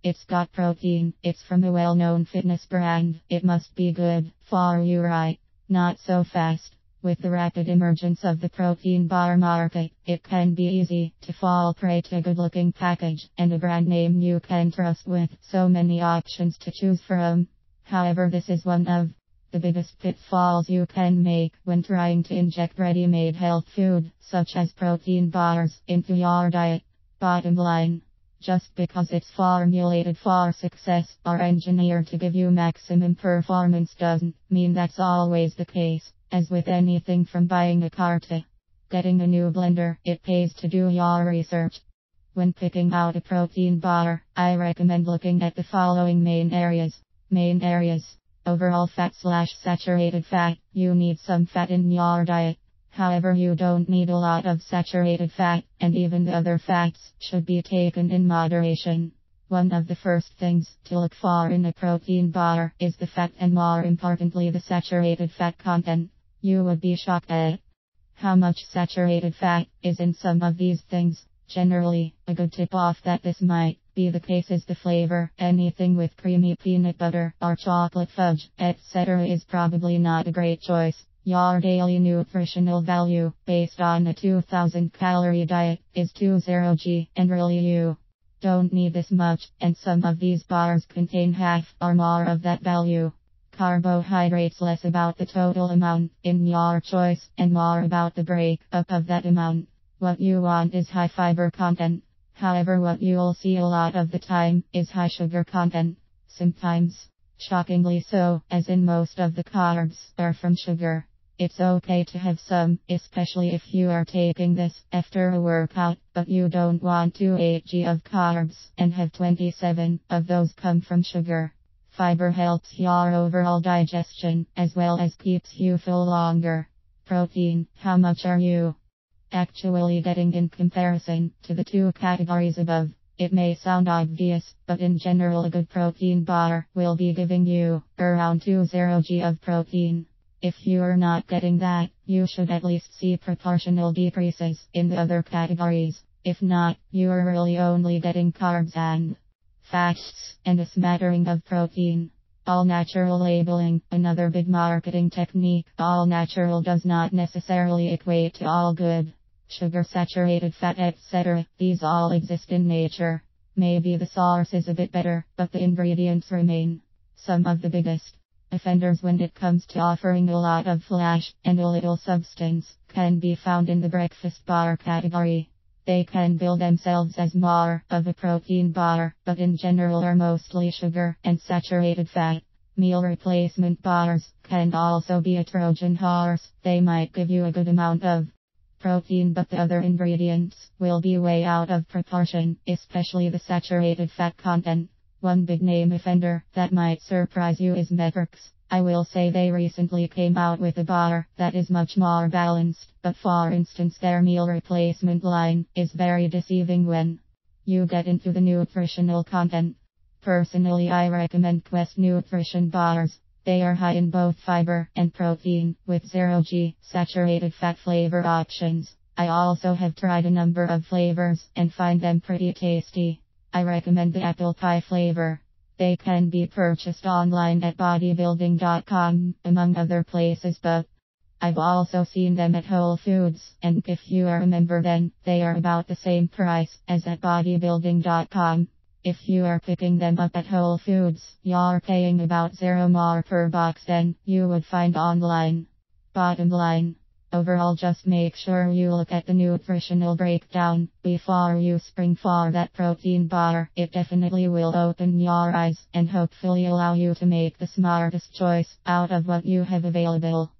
It's got protein, it's from a well-known fitness brand, it must be good for you, right? Not so fast. With the rapid emergence of the protein bar market, it can be easy to fall prey to a good-looking package and a brand name you can trust with so many options to choose from. However, this is one of the biggest pitfalls you can make when trying to inject ready-made health food, such as protein bars, into your diet. Bottom line. Just because it's formulated for success or engineered to give you maximum performance doesn't mean that's always the case. As with anything from buying a car to getting a new blender, it pays to do your research. When picking out a protein bar, I recommend looking at the following main areas. Main areas. Overall fat/saturated fat. You need some fat in your diet. However, you don't need a lot of saturated fat, and even the other fats should be taken in moderation. One of the first things to look for in a protein bar is the fat and, more importantly, the saturated fat content. You would be shocked at how much saturated fat is in some of these things. Generally, a good tip-off that this might be the case is the flavor. Anything with creamy peanut butter or chocolate fudge, etc. is probably not a great choice. Your daily nutritional value, based on a 2000 calorie diet, is 20g, and really you don't need this much, and some of these bars contain half or more of that value. Carbohydrates, less about the total amount in your choice and more about the breakup of that amount. What you want is high fiber content. However, what you'll see a lot of the time is high sugar content. Sometimes, shockingly so, as in most of the carbs are from sugar. It's okay to have some, especially if you are taking this after a workout, but you don't want 280 of carbs and have 27 of those come from sugar. Fiber helps your overall digestion, as well as keeps you full longer. Protein, how much are you actually getting in comparison to the two categories above? It may sound obvious, but in general a good protein bar will be giving you around 20g of protein. If you are not getting that, you should at least see proportional decreases in the other categories. If not, you are really only getting carbs and fats, and a smattering of protein. All natural labeling, another big marketing technique. All natural does not necessarily equate to all good. Sugar, saturated fat, etc. These all exist in nature. Maybe the source is a bit better, but the ingredients remain some of the biggest offenders when it comes to offering a lot of flash and a little substance can be found in the breakfast bar category. They can bill themselves as more of a protein bar, but in general are mostly sugar and saturated fat. Meal replacement bars can also be a Trojan horse. They might give you a good amount of protein, but the other ingredients will be way out of proportion, especially the saturated fat content. One big name offender that might surprise you is Met-Rx. I will say they recently came out with a bar that is much more balanced, but for instance their meal replacement line is very deceiving when you get into the nutritional content. Personally, I recommend Quest Nutrition bars. They are high in both fiber and protein, with 0g saturated fat flavor options. I also have tried a number of flavors and find them pretty tasty. I recommend the apple pie flavor. They can be purchased online at bodybuilding.com, among other places, but I've also seen them at Whole Foods, and if you are a member then they are about the same price as at bodybuilding.com. If you are picking them up at Whole Foods, you're paying about $0 more per box than you would find online. Bottom line. Overall, just make sure you look at the nutritional breakdown before you spring for that protein bar. It definitely will open your eyes and hopefully allow you to make the smartest choice out of what you have available.